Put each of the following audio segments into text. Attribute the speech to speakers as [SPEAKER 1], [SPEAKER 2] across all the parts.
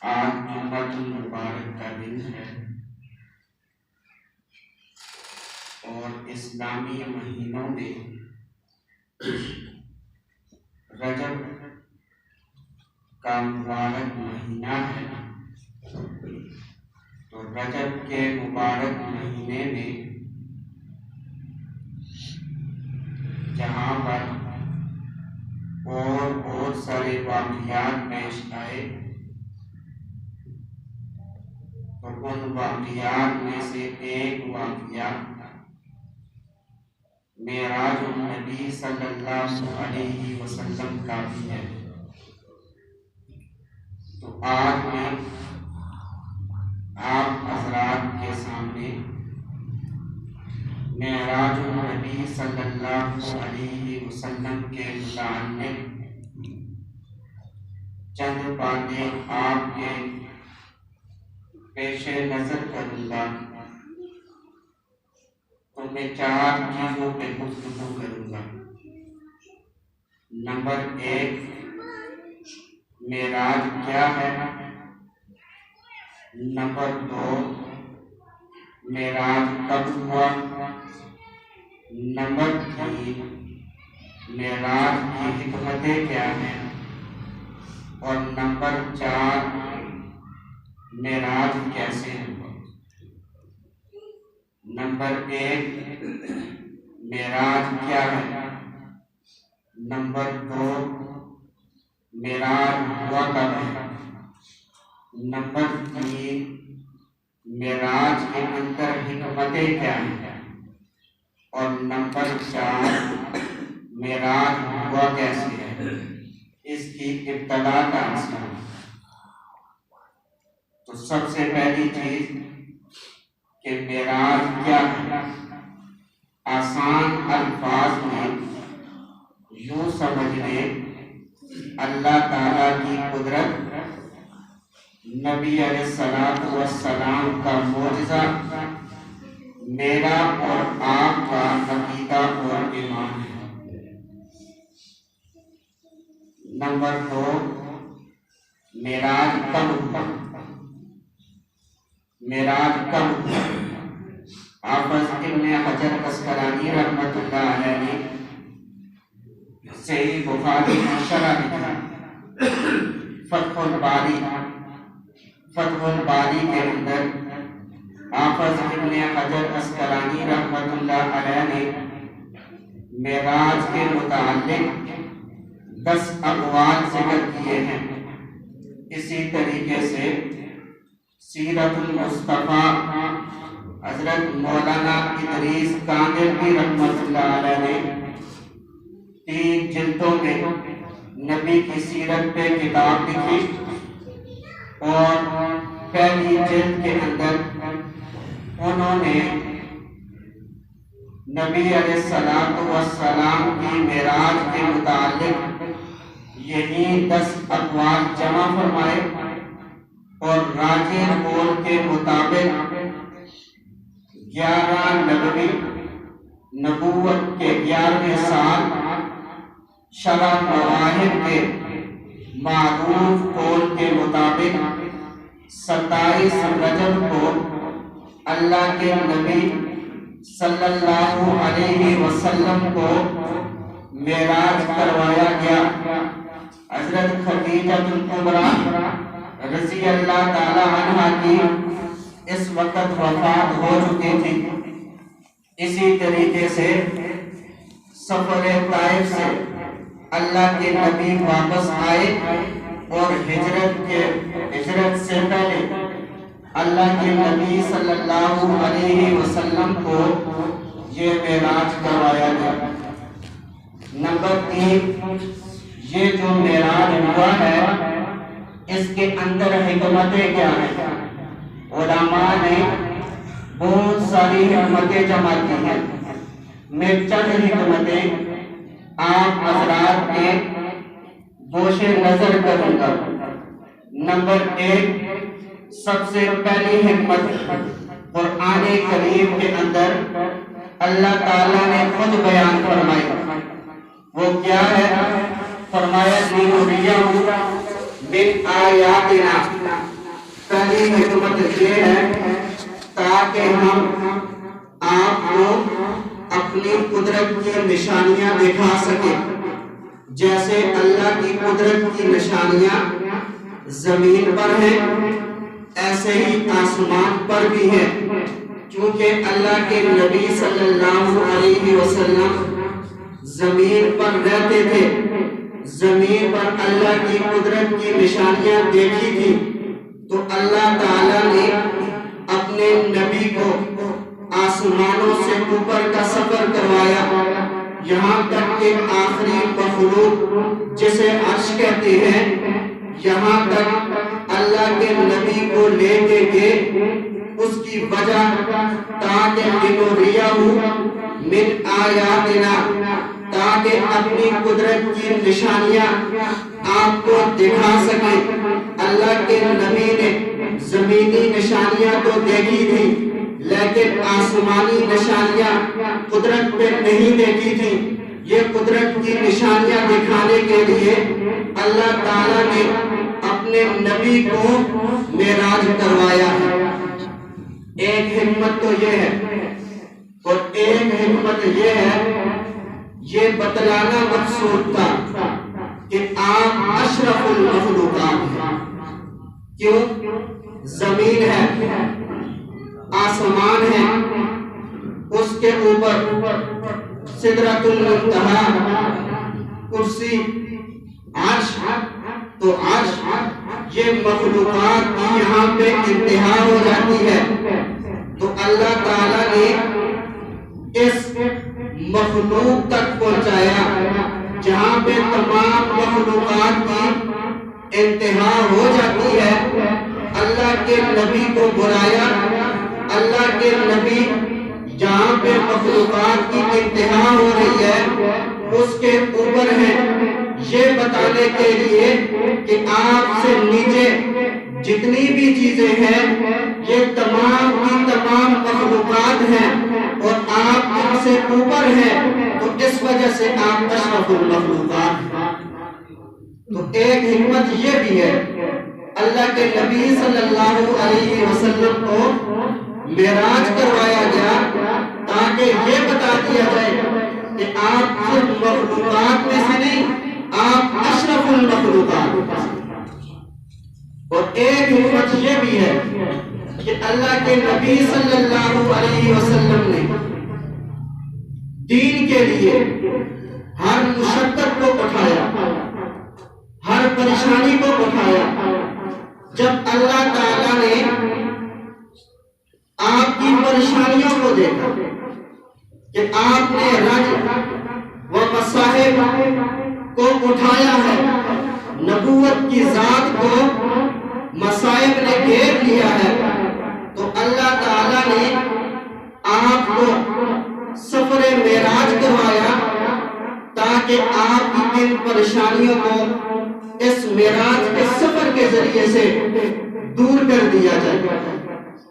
[SPEAKER 1] آج جمعۃ المبارک کا دن ہے اور اسلامی مہینوں میں رجب کا مبارک مہینہ ہے۔ تو رجب کے مبارک مہینے میں جہاں پر اور بہت سارے واقعات پیش آئے تو ان واقعات میں سے ایک واقعہ معراج النبی صلی اللہ علیہ وسلم کا بھی ہے۔ تو آج میں آپ حضرات کے سامنے معراج النبی صلی اللہ علیہ وسلم کے متعلق چند باتیں آپ کے پیش نظر کروں گا۔ تو میں 4 چیزوں پہ گفتگو کروں گا۔ نمبر 1، معراج کیا ہے؟ نمبر 2، معراج کب ہوا؟ نمبر 3، معراج کی حکمتیں کیا ہیں؟ اور نمبر 4، معراج کیسے ہوا؟ نمبر 1، معراج کیا ہے؟ نمبر 2، معراج ہوا کب ہے؟ نمبر 3، معراج کے اندر حکمتیں کیا ہیں؟ اور نمبر 4، معراج ہوا کیسے ہے؟ اس کی ابتدا کہاں سے ہے؟ تو سب سے پہلی چیز کہ معراج کیا ہے؟ آسان الفاظ میں یوں سمجھ لیں، اللہ تعالیٰ کی قدرت، نبی علیہ السلام کا معجزہ، میرا اور آپ کا عقیدہ اور ایمان ہے۔ نمبر 2، معراج کب ہوا؟ معراج کب ہوا؟ حافظ ابن حجر عسقلانی رحمۃ اللہ علیہ نے صحیح بخاری کی شرح لکھی، فتح الباری کے اندر حافظ ابن حجر عسقلانی رحمۃ اللہ علیہ نے معراج کے متعلق 10 اقوال ذکر کیے ہیں۔ اسی طریقے سے سیرت المصطفیٰ حضرت مولانا ادریس کاندھلوی رحمۃ اللہ علیہ نے 3 جلدوں میں نبی کی سیرت پہ کتاب لکھی، اور پہلی جلد کے اندر انہوں نے نبی علیہ السلام کی معراج کے متعلق یہی 10 اقوال جمع فرمائے، اور راجح قول کے مطابق 11 نبوت کے 11ویں سال شرح مواہب کے معروف قول کے مطابق 27 رجب کو اللہ کے نبی صلی اللہ علیہ وسلم کو معراج کروایا گیا۔ حضرت خدیجہ الکبریٰ رضی اللہ تعالی عنہا کی اس وقت وفات ہو چکی تھی۔ اسی طریقے سے سفر طائف سے اللہ کے نبی واپس آئے، اور ہجرت سے پہلے اللہ کے نبی صلی اللہ علیہ وسلم کو یہ معراج کروایا گیا۔ نمبر 3، یہ جو معراج ہوا ہے اس کے اندر حکمتیں کیا ہیں؟ علماء نے بہت ساری حکمتیں جمع کی ہیں۔ میں چند حکمتیں آپ حضرات کے گوش نظر کروں گا۔ نمبر 1، سب سے پہلی حکمت قرآن کریم کے اندر اللہ تعالیٰ نے خود بیان فرمائی، وہ کیا ہے؟ فرمایا لِنُرِيَهُ من آیاتنا، پہلی حکمت یہ ہے تاکہ ہم آپ کو اپنی قدرت کی نشانیاں دکھا سکیں. جیسے اللہ کی قدرت کی نشانیاں زمین پر ہیں ایسے ہی آسمان پر بھی ہے. چونکہ اللہ کے نبی صلی اللہ علیہ وسلم زمین پر رہتے تھے، زمین پر اللہ کی قدرت کی نشانیاں دیکھی تھی، تو اللہ تعالیٰ نے اپنے نبی کو آسمانوں سے اوپر کا سفر کروایا، یہاں تک کہ آخری مخلوق جسے عرش کہتے ہیں، یہاں تک اللہ کے نبی کو لے کے گئے. اس کی وجہ تاکہ لنریہ من آیاتنا، تاکہ اپنی قدرت کی نشانیاں آپ کو دکھا سکیں. اللہ کے نبی نے زمینی نشانیاں تو دیکھی تھی لیکن آسمانی نشانیاں قدرت پہ نہیں دیکھی تھی. یہ قدرت کی نشانیاں دکھانے کے لیے اللہ تعالیٰ نے اپنے نبی کو معراج کروایا ہے. ایک حکمت تو یہ ہے، اور ایک حکمت یہ ہے، یہ بتلانا مقصود تھا کہ آپ اشرف المخلوقات ہیں. کیوں؟ زمین ہے، آسمان ہے، اس کے اوپر سدرۃ المنتہا، کرسی، عرش. تو عرش یہ مخلوقات کی یہاں پہ انتہا ہو جاتی ہے. تو اللہ تعالیٰ نے اس مخلوق تک پہنچایا جہاں پہ تمام مخلوقات کی انتہا ہو جاتی ہے. اللہ کے نبی کو بلایا، اللہ کے نبی جہاں پہ مخلوقات کی انتہا ہو رہی ہے اس کے اوپر ہے، یہ بتانے کے لیے کہ آپ سے نیچے جتنی بھی چیزیں ہیں یہ تمام کی تمام مخلوقات ہیں اور آپ ان سے اوپر ہیں، تو اس وجہ سے آپ اشرف المخلوقات ہیں. تو ایک حکمت یہ بھی ہے، اللہ کے نبی صلی اللہ علیہ وسلم کو معراج کروایا گیا تاکہ یہ بتا دیا جائے کہ آپ صرف مخلوقات میں سے نہیں، آپ اشرف المخلوقات. اور ایک حکمت یہ بھی ہے کہ اللہ کے نبی صلی اللہ علیہ وسلم نے دین کے لیے ہر مشقت کو اٹھایا، ہر پریشانی کو اٹھایا. جب اللہ تعالیٰ نے آپ کی پریشانیوں کو دیکھا کہ آپ نے رنج و مصائب کو اٹھایا ہے، نبوت کی ذات کو مصائب نے گھیر لیا ہے، تو اللہ تعالیٰ نے آپ کو سفر معراج کروایا تاکہ آپ کی ان پریشانیوں کو اس معراج کے سفر کے ذریعے سے دور کر دیا جائے.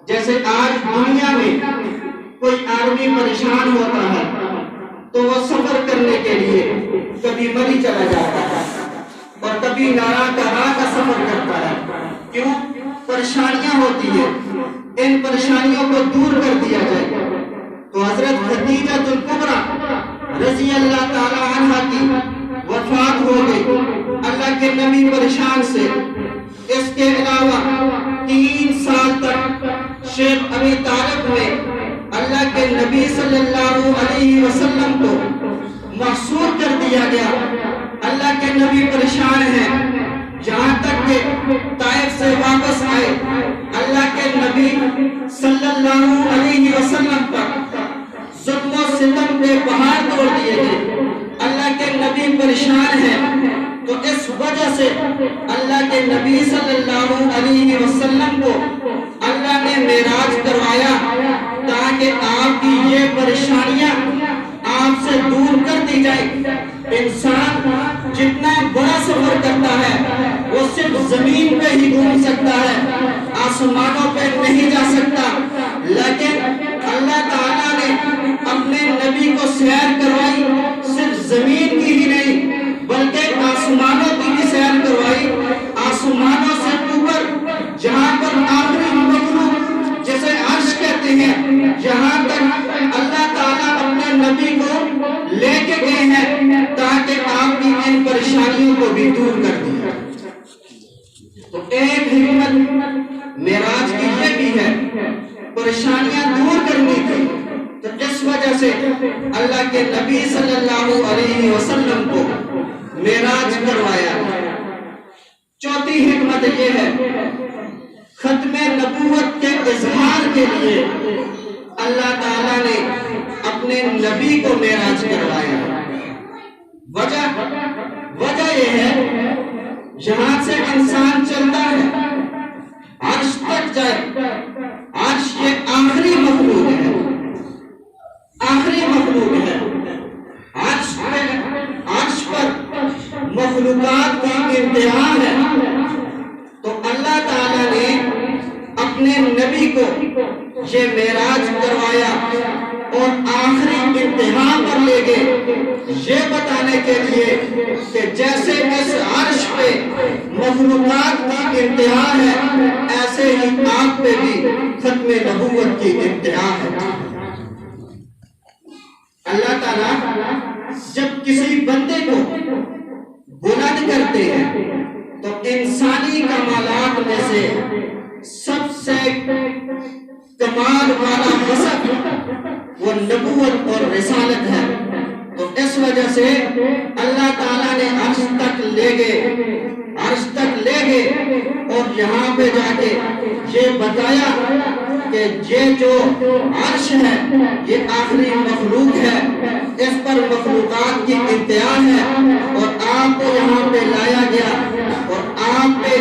[SPEAKER 1] جیسے آج دنیا میں کوئی آدمی پریشان ہوتا ہے تو وہ سفر کرنے کے لیے کبھی مری چلا جاتا ہے اور کبھی نارا کا سفر کرتا ہے. کیوں؟ پریشانیاں ہوتی ہیں، ان پریشانیوں کو دور کر دیا جائے. تو حضرت خدیجہ الکبریٰ رضی اللہ تعالی عنہ کی وفات ہو گئی اللہ کے نبی پریشان سے. اس کے علاوہ 3 سال تک شیخ ابی طالب میں اللہ کے نبی صلی اللہ علیہ وسلم کو محصور کر دیا گیا. اللہ کے نبی پریشان ہیں جہاں تک کہ طائف سے واپس آئے اللہ کے نبی صلی اللہ علیہ وسلم پر ظلم و ستم کے پہاڑ توڑ دیے گئے. اللہ کے نبی پریشان ہیں، تو اس وجہ سے اللہ کے نبی صلی اللہ علیہ وسلم کو اللہ نے معراج کروایا تاکہ آپ کی یہ پریشانیاں آپ سے دور کر دی جائیں. انسان جتنا بڑا سفر کرتا ہے وہ صرف زمین پہ ہی گھوم سکتا ہے، آسمانوں پہ نہیں جا سکتا. لیکن اللہ تعالیٰ نے اپنے نبی کو سیر کروائی، صرف زمین کی ہی نہیں بلکہ آسمانوں کی بھی سیر کروائی. آسمان تو ایک حکمت معراج کی یہ بھی ہے، پریشانیاں دور کرنی تھی، تو اس وجہ سے اللہ کے نبی صلی اللہ علیہ وسلم کو معراج کروایا۔ چوتھی حکمت یہ ہے، ختم نبوت کے اظہار کے لیے اللہ تعالیٰ نے اپنے نبی کو معراج کروایا۔ وجہ یہ ہے، جہاں سے انسان چلتا ہے عرش تک جائے، عرش یہ آخری مخلوق ہے، آخری مخلوق ہے، عرش پر مخلوقات کی انتہا ہے، تو اللہ تعالیٰ نے اپنے نبی کو یہ معراج کروایا اور آخری انتہا پر لے گئے، یہ بتانے کے لیے کہ جیسے اس عرش پہ مخلوقات کی انتہا ہے، ایسے ہی آپ پہ بھی ختم نبوت کی انتہا ہے۔ اللہ تعالیٰ جب کسی بندے کو بلند کرتے ہیں تو انسانی کمالات میں سے سب سے کمال والا وصف وہ نبوت اور رسالت ہے، تو اس وجہ سے اللہ تعالیٰ نے عرش تک لے گئے اور یہاں پہ جا کے یہ بتایا کہ یہ جو عرش ہے یہ آخری مخلوق ہے، اس پر مخلوقات کی انتہا ہے، اور آپ کو یہاں پہ لایا گیا اور آپ پہ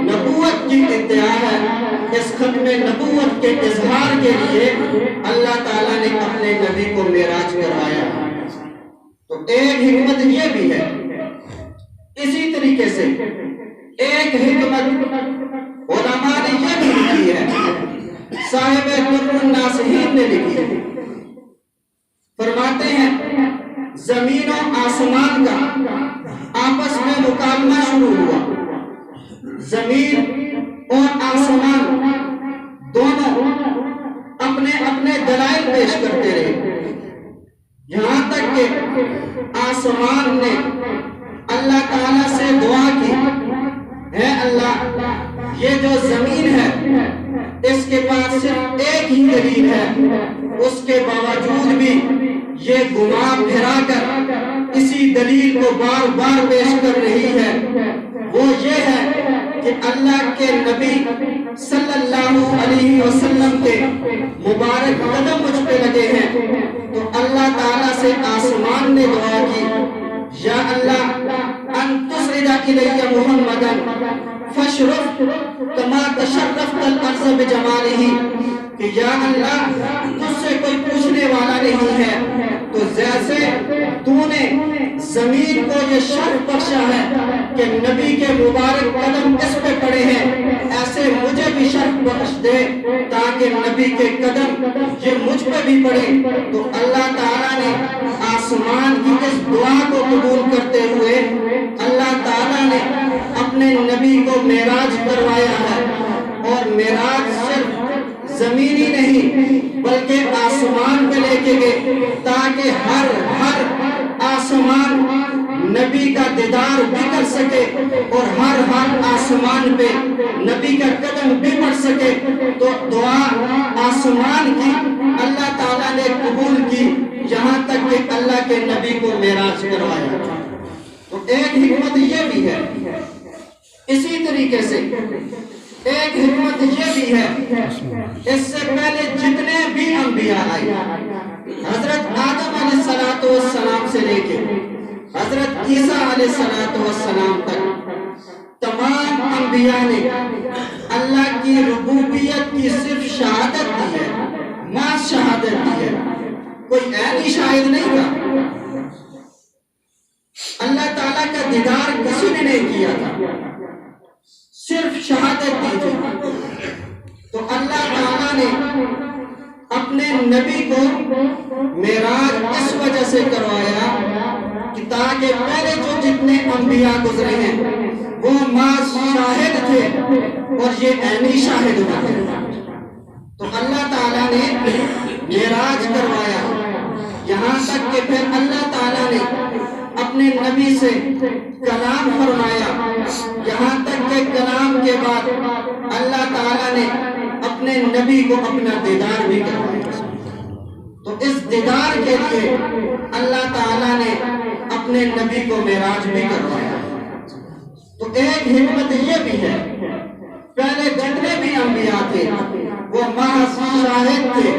[SPEAKER 1] نبوت کی انتہا ہے۔ اس ختم نبوت کے اظہار کے لیے اللہ تعالیٰ نے اپنے نبی کو معراج کروایا۔ تو ایک حکمت یہ بھی ہے، اسی طریقے سے ایک حکمت علماء نے یہ بھی لکھی ہے، صاحب در الناصحین نے لکھی ہے، فرماتے ہیں زمین و آسمان کا آپس میں مکالمہ شروع ہوا، زمین اور آسمان دونوں اپنے اپنے دلائل پیش کرتے رہے، یہاں تک کہ آسمان نے اللہ تعالیٰ سے دعا کی، اے اللہ یہ جو زمین ہے اس کے پاس صرف ایک ہی دلیل ہے، اس کے باوجود بھی یہ گھما پھرا کر اسی دلیل کو بار بار پیش کر رہی ہے، وہ یہ ہے کہ اللہ کے نبی صلی اللہ علیہ وسلم کے مبارک قدم مجھ پہ لگے ہیں۔ تو اللہ تعالیٰ سے آسمان نے دعا کی، یا اللہ ان تسعد الی محمدا فاشرف کما تشرفت الارض بجمالہ، کہ یا اللہ تجھ سے کوئی پوچھنے والا نہیں ہے، تو جیسے تو نے زمین کو یہ شرف بخشا ہے کہ نبی کے مبارک قدم اس پہ پڑے ہیں، ایسے مجھے بھی شرف بخش دے تاکہ نبی کے قدم یہ مجھ پہ بھی پڑے۔ تو اللہ تعالیٰ نے آسمان کی اس دعا کو قبول کرتے ہوئے اللہ تعالیٰ نے اپنے نبی کو معراج کروایا ہے، اور معراج صرف زمینی نہیں بلکہ آسمان پہ لے کے گئے تاکہ ہر آسمان نبی کا دیدار بھی کر سکے اور ہر آسمان پہ نبی کا قدم بھی پڑ سکے۔ تو دعا آسمان کی اللہ تعالیٰ نے قبول کی، یہاں تک کہ اللہ کے نبی کو معراج کروایا۔ تو ایک حکمت یہ بھی ہے، اسی طریقے سے ایک حکمت یہ بھی ہے، اس سے پہلے جتنے بھی انبیاء آئے، حضرت آدم علیہ السلام سے لے کے حضرت عیسیٰ علیہ السلام تک تمام انبیاء نے اللہ کی ربوبیت کی صرف شہادت دی ہے، محض شہادت دی ہے، کوئی عینی شاہد نہیں تھا، اللہ تعالیٰ کا دیدار کسی نے نہیں کیا تھا، صرف شہادت دی تھی۔ تو اللہ تعالیٰ نے اپنے نبی کو معراج اس وجہ سے کروایا کہ تاکہ پہلے جو جتنے انبیاء گزرے ہیں وہ محض شاہد تھے اور یہ عینی شاہد ہوتے تھے۔ تو اللہ تعالیٰ نے معراج کروایا، یہاں تک کہ پھر اللہ تعالیٰ نے
[SPEAKER 2] اپنے نبی سے کلام فرمایا، یہاں تک کہ کلام کے بعد اللہ تعالیٰ نے اپنے نبی کو اپنا دیدار بھی کروایا۔ تو اس دیدار کے لیے اللہ تعالیٰ نے اپنے نبی کو معراج بھی کروایا۔ تو ایک حکمت یہ بھی ہے، پہلے جتنے بھی انبیاء تھے وہ محض شاہد تھے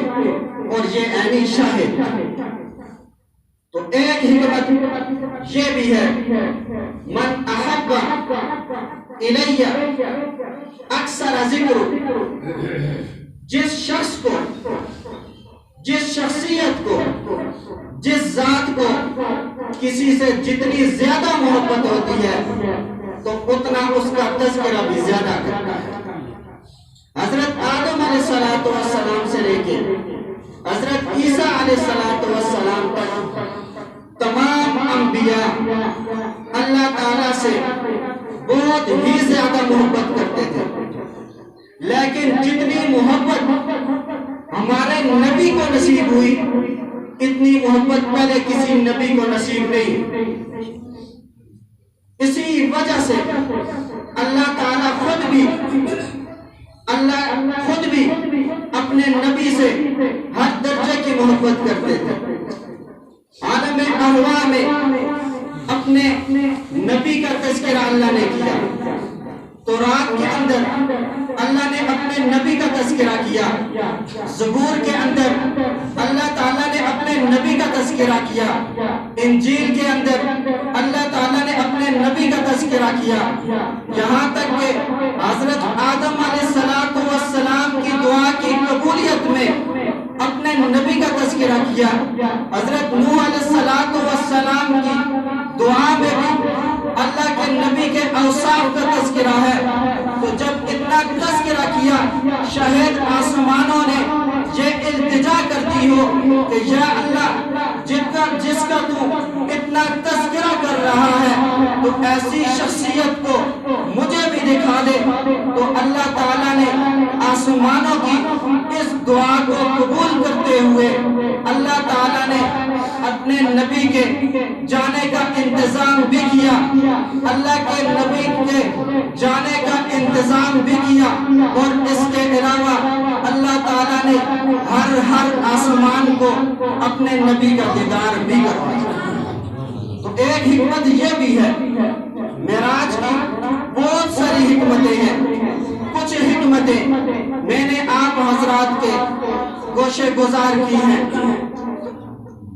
[SPEAKER 2] اور یہ عینی شاہد تھے۔ تو ایک حکمت یہ بھی ہے، من احب الی اکثر ذکر، جس شخص کو، جس شخصیت کو، جس ذات کو کسی سے جتنی زیادہ محبت ہوتی ہے تو اتنا اس کا تذکرہ بھی زیادہ کرتا ہے۔ حضرت آدم علیہ السلام سے لے کے حضرت عیسیٰ علیہ السلام تک تمام انبیاء اللہ تعالیٰ سے بہت ہی زیادہ محبت کرتے تھے، لیکن جتنی محبت ہمارے نبی کو نصیب ہوئی اتنی محبت پہلے کسی نبی کو نصیب نہیں۔ اسی وجہ سے اللہ تعالیٰ خود بھی اپنے نبی سے ہر درجے کی محبت کرتے تھے۔ عالم ارواح میں اپنے نبی کا تذکرہ اللہ نے کیا، تورات کے اندر اللہ نے اپنے نبی کا تذکرہ کیا، زبور کے اندر اللہ تعالیٰ نے اپنے نبی کا تذکرہ کیا، انجیل کے اندر اللہ تعالیٰ نے اپنے نبی کا تذکرہ کیا، یہاں تک کہ حضرت آدم علیہ السلام کی دعا کی قبولیت میں اپنے نبی کا تذکرہ کیا، حضرت نوح علیہ السلام کی دعا میں بھی اللہ کے نبی کے اوصاف کا تذکرہ ہے۔ تو جب اتنا تذکرہ کیا، شاید آسمانوں نے یہ التجا کرتی ہو کہ یا اللہ جس کا تو اتنا تذکرہ کر رہا ہے تو ایسی شخصیت کو مجھے بھی دکھا دے، تو اللہ تعالیٰ نے آسمانوں کی اس دعا کو قبول کرتے ہوئے اللہ تعالیٰ نے اپنے نبی کے جانے کا انتظام بھی کیا، اللہ کے نبی کے جانے کا انتظام بھی کیا، اور اس کے علاوہ اللہ تعالیٰ نے ہر آسمان کو اپنے نبی کا دیدار بھی کروایا۔ تو ایک حکمت یہ بھی ہے، معراج کی بہت ساری حکمتیں ہیں، کچھ حکمتیں میں نے آپ حضرات کے گوشے گزار کی ہیں۔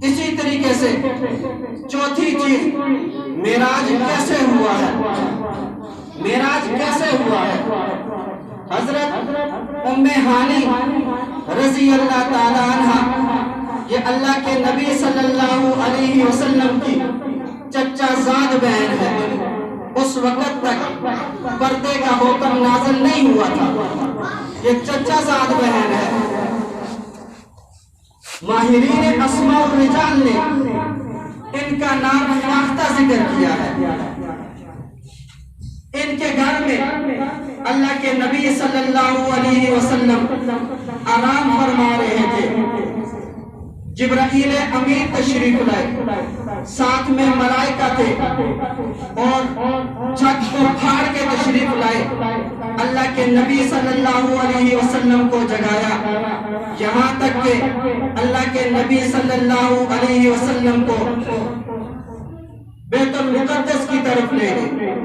[SPEAKER 2] اسی طریقے سے چوتھی چیز، معراج کیسے ہوا ہے؟ معراج کیسے ہوا ہے؟ حضرت ام ہانی رضی اللہ تعالی عنہ، یہ اللہ کے نبی صلی اللہ علیہ وسلم کی چچا زاد بہن ہے۔ اس وقت تک پردے کا حکم نازل نہیں ہوا تھا، یہ چچا زاد بہن ہے۔ ماہرین اسماء الرجال نے ان کا نام ساختہ ذکر کیا ہے۔ ان کے گھر میں اللہ کے نبی صلی اللہ علیہ وسلم آرام فرما رہے تھے، جبرائیل امین تشریف لائے، ساتھ میں ملائکہ تھے، اور چھت کو پھاڑ کے تشریف لائے، اللہ کے نبی صلی اللہ علیہ وسلم کو جگایا، یہاں تک کہ اللہ کے نبی صلی اللہ علیہ وسلم کو بیت المقدس کی طرف لے گئے۔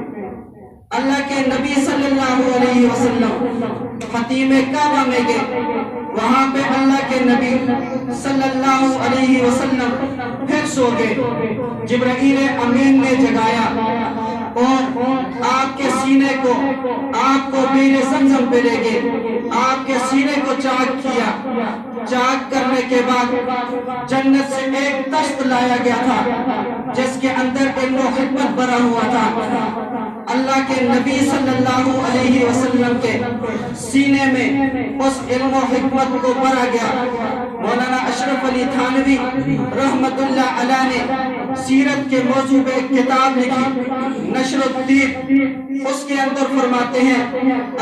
[SPEAKER 2] اللہ کے نبی صلی اللہ علیہ وسلم خطیم کعبہ میں گئے، وہاں پہ اللہ کے نبی صلی اللہ علیہ وسلم پھر سو گئے، جبرائیل امین نے جگایا اور آپ کے سینے کو، آپ کو بیر زمزم پہ لے گئے، آپ کے سینے کو چاک کیا، چاک کرنے کے بعد جنت سے ایک تخت لایا گیا تھا جس کے اندر علم و حکمت بھرا ہوا تھا۔ اللہ کے نبی صلی اللہ علیہ وسلم کے سینے میں اس علم و حکمت کو بھرا گیا۔ مولانا اشرف علی تھانوی رحمت اللہ علیہ نے سیرت کے موضوع پہ ایک کتاب لکھی نشر الدین، اس کے اندر فرماتے ہیں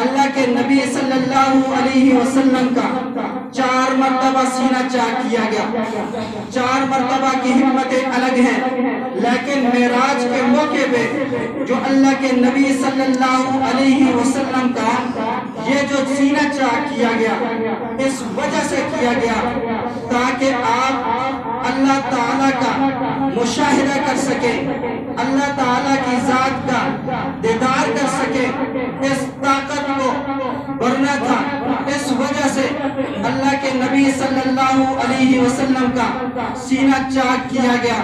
[SPEAKER 2] اللہ کے نبی صلی اللہ علیہ وسلم کا 4 مرتبہ سینہ چاک کیا گیا، 4 مرتبہ کی حکمتیں الگ ہیں، لیکن معراج کے موقع پہ جو اللہ کے نبی صلی اللہ علیہ وسلم کا یہ جو سینہ چاک کیا گیا اس وجہ سے کیا گیا تاکہ آپ اللہ تعالیٰ کا مشاہدہ کر سکیں، اللہ تعالیٰ کی ذات کا دیدار کر سکیں، اس طاقت کو بھرنا تھا۔ اس وجہ سے اللہ کے نبی صلی اللہ علیہ وسلم کا سینہ چاک کیا گیا،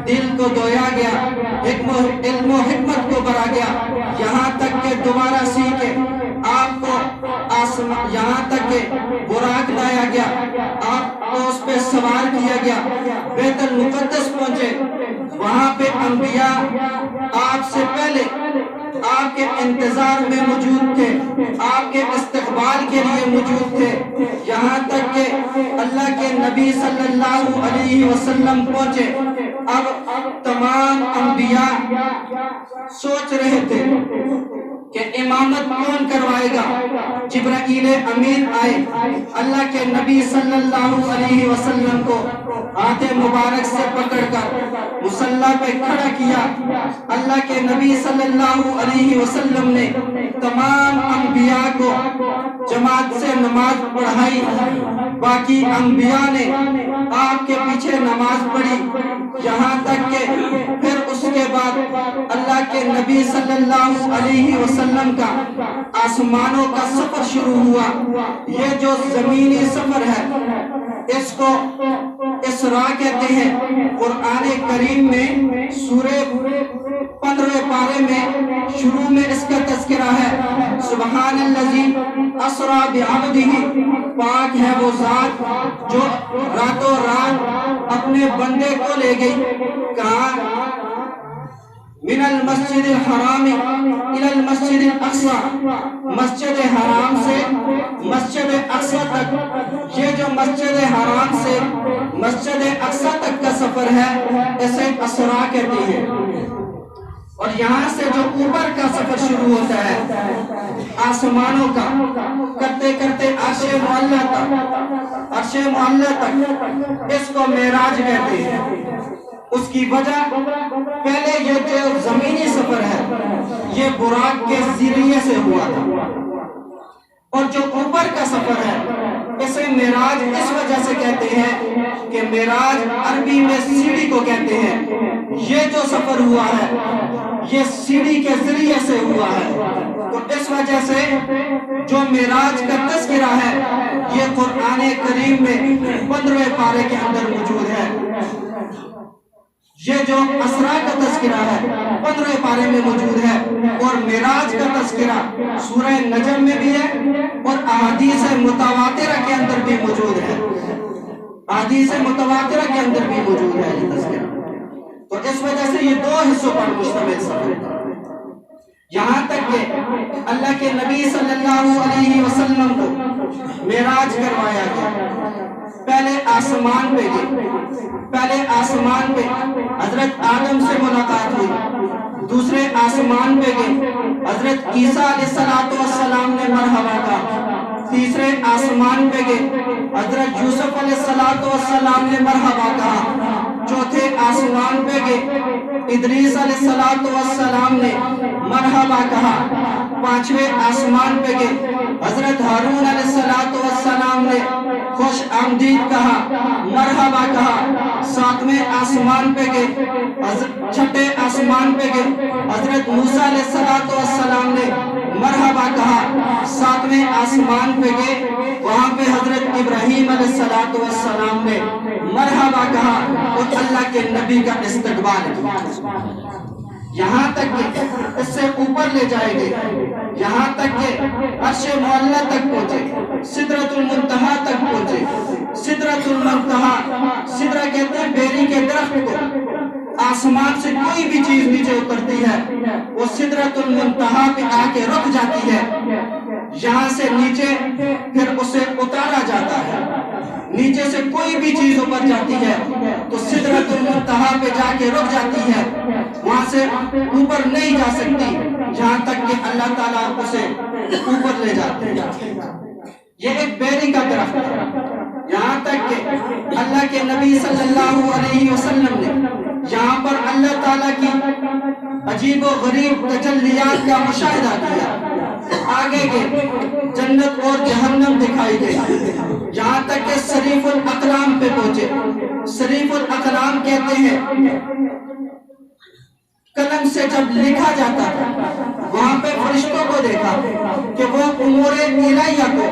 [SPEAKER 2] دل کو دھویا گیا، علم و حکمت کو بھرا گیا، یہاں تک کہ دوبارہ سیکھے آپ کو یہاں تک کہ براق لایا گیا، آپ کو اس پہ سوار کیا گیا، بیت المقدس پہنچے، وہاں پہ انبیاء آپ سے پہلے آپ کے انتظار میں موجود تھے، آپ کے استقبال کے لیے موجود تھے، یہاں تک کہ اللہ کے نبی صلی اللہ علیہ وسلم پہنچے۔ اب تمام انبیاء سوچ رہے تھے کہ امامت کون کروائے گا۔ جبرائیل امین آئے، اللہ کے نبی صلی اللہ علیہ وسلم کو ہاتھ مبارک سے پکڑ کر مصلی پہ کھڑا کیا۔ اللہ کے نبی صلی اللہ علیہ وسلم نے تمام انبیاء کو جماعت سے نماز پڑھائی، باقی انبیاء نے آپ کے پیچھے نماز پڑھی، یہاں تک کہ پھر اس کے بعد اللہ کے نبی صلی اللہ علیہ وسلم کا آسمانوں کا سفر شروع ہوا۔ یہ جو زمینی سفر ہے اس کو اسراء کہتے ہیں۔ قرآن کریم میں سورہ 15 پارے میں شروع میں اس کا تذکرہ ہے، سبحان الذی اسریٰ بعبدہ، پاک ہے وہ ذات جو راتوں رات اپنے بندے کو لے گئی، کہاں؟ من المسجد الحرام الى المسجد الاقصی، مسجد حرام سے مسجد اقصی تک۔ یہ جو مسجد حرام سے مسجد اقصی تک کا سفر ہے اسے اسراء کہتے ہیں۔ اور یہاں سے جو اوپر کا سفر شروع ہوتا ہے آسمانوں کا، کرتے کرتے عرش معلی تک، عرش معلی تک، اس کو معراج کہتے ہیں۔ اس کی وجہ پہلے یہ جو زمینی سفر ہے یہ براق کے ذریعے سے ہوا تھا، اور جو اوپر کا سفر ہے اسے معراج اس وجہ سے کہتے ہیں کہ معراج عربی میں سیڑھی کو کہتے ہیں۔ یہ جو سفر ہوا ہے یہ سیڑھی کے ذریعے سے ہوا ہے، تو اس وجہ سے جو معراج کا تذکرہ ہے یہ قرآن کریم میں 15 پارے کے اندر موجود ہے۔ یہ جو اسراء کا تذکرہ ہے 15 پارے میں موجود ہے، اور معراج کا تذکرہ سورہ نجم میں بھی ہے اور احادیث متواترہ کے اندر بھی موجود ہے، احادیث متواترہ کے اندر بھی موجود ہے یہ تذکرہ۔ تو اس وجہ سے یہ 2 حصوں پر مشتمل سفر ہے، یہاں تک کہ اللہ کے نبی صلی اللہ علیہ وسلم کو معراج کروایا گیا۔ پہلے آسمان پہ گئے، پہلے آسمان پہ حضرت آدم سے ملاقات ہوئی، دوسرے آسمان پہ گئے حضرت عیسیٰ علیہ السلام نے مرحبا کہا، تیسرے آسمان پہ گئے حضرت یوسف علیہ السلام نے مرحبا کہا، چوتھے آسمان پہ گئے ادریس علیہ السلام نے مرحبا کہا، 5ویں آسمان پہ گئے حضرت ہارون علیہ السلام نے خوش آمدید کہا، مرحبا کہا، 7ویں آسمان پہ گئے 6ٹھے آسمان پہ گئے حضرت موسیٰ علیہ السلام نے مرحبا کہا، 7ویں آسمان پہ گئے وہاں پہ حضرت ابراہیم علیہ السلام نے مرحبا کہا اور اللہ کے نبی کا استقبال کیا، یہاں تک کہ اس سے اوپر لے جائے گے، یہاں تک کہ عرش معلی تک پہنچے، سدرۃ المنتہا تک پہنچے۔ سدرۃ المنتہا، سدرہ کہتے ہیں بیری کے درخت کو، آسمان سے کوئی بھی چیز نیچے اترتی ہے وہ سدرۃ المنتہا پہ آ کے رک جاتی ہے، یہاں سے نیچے پھر اسے اتارا جاتا ہے، نیچے سے کوئی بھی چیز اوپر جاتی ہے تو سدرۃ المنتہا پہ جا کے رک جاتی ہے، وہاں سے اوپر نہیں جا سکتی جہاں تک کہ اللہ تعالیٰ اسے اوپر لے جاتے ہیں۔ یہ ایک بیری کا درخت ہے، یہاں تک کہ اللہ کے نبی صلی اللہ علیہ وسلم نے یہاں پر اللہ تعالیٰ کی عجیب و غریب تجلیات کا مشاہدہ کیا۔ آگے کے جنت اور جہنم دکھائی گئی، یہاں تک کہ صریف الاقلام پہ پہنچے۔ صریف الاقلام کہتے ہیں قلم سے جب لکھا جاتا تھا وہاں پہ فرشتوں کو دیکھا کہ وہ امور الہیہ کو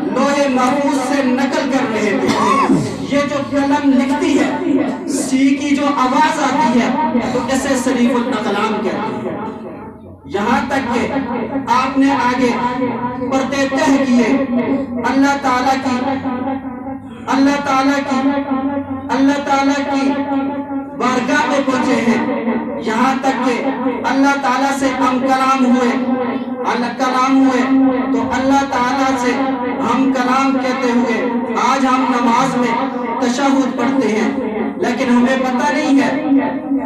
[SPEAKER 2] لوح محفوظ سے نقل کر رہے تھے۔ یہ جو قلم لکھتی ہے، سی کی جو آواز آتی ہے تو اسے صریف الاقلام کہتے ہیں۔ یہاں تک کہ آپ نے آگے پردے تہ کیے، اللہ تعالیٰ کی بارگاہ میں پہنچے ہیں، یہاں تک کہ اللہ تعالیٰ سے ہم کلام ہوئے تو اللہ تعالیٰ سے ہم کلام کہتے ہوئے آج ہم نماز میں تشہد پڑھتے ہیں، لیکن ہمیں پتہ نہیں ہے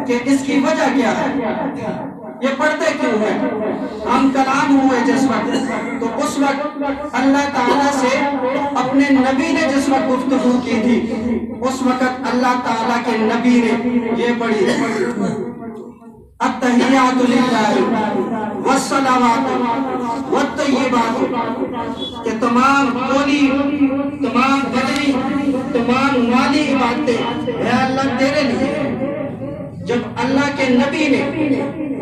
[SPEAKER 2] کہ اس کی وجہ کیا ہے، یہ پڑھتے کیوں ہیں؟ ہم کلام ہوئے جس وقت، تو اس وقت اللہ تعالیٰ سے اپنے نبی نے جس وقت گفتگو کی تھی، اس وقت اللہ تعالیٰ کے نبی نے یہ پڑھی التحیات للہ والصلوات والطیبات، کہ تمام قولی، تمام بدنی، تمام مالی عبادتیں اے اللہ تیرے لیے۔ جب اللہ کے نبی نے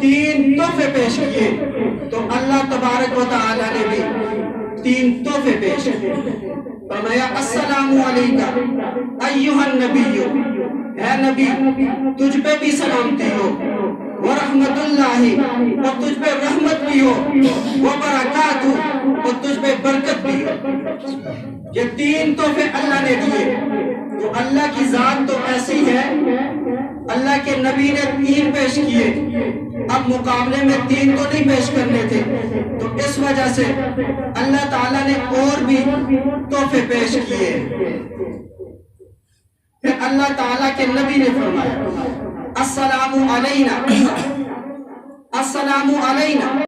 [SPEAKER 2] 3 تحفے پیش کیے تو اللہ تبارک و تعالی نے بھی 3 تحفے پیش کیے۔ فرمایا السلام علیکہ ایھا النبی، اے نبی تجھ پہ بھی سلامتی ہو، ورحمت اللہ، اور تجھ پہ رحمت بھی ہو، وبرکاتہ، اور تجھ پہ برکت بھی ہو۔ یہ 3 تحفے اللہ نے دیے۔ تو اللہ کی ذات تو ایسی ہے، اللہ کے نبی نے 3 پیش کیے، اب مقابلے میں 3 تو نہیں پیش کرنے تھے، تو اس وجہ سے اللہ تعالیٰ نے اور بھی تحفے پیش کیے۔ پھر اللہ تعالیٰ کے نبی نے فرمایا السلام علینا، السلام علینا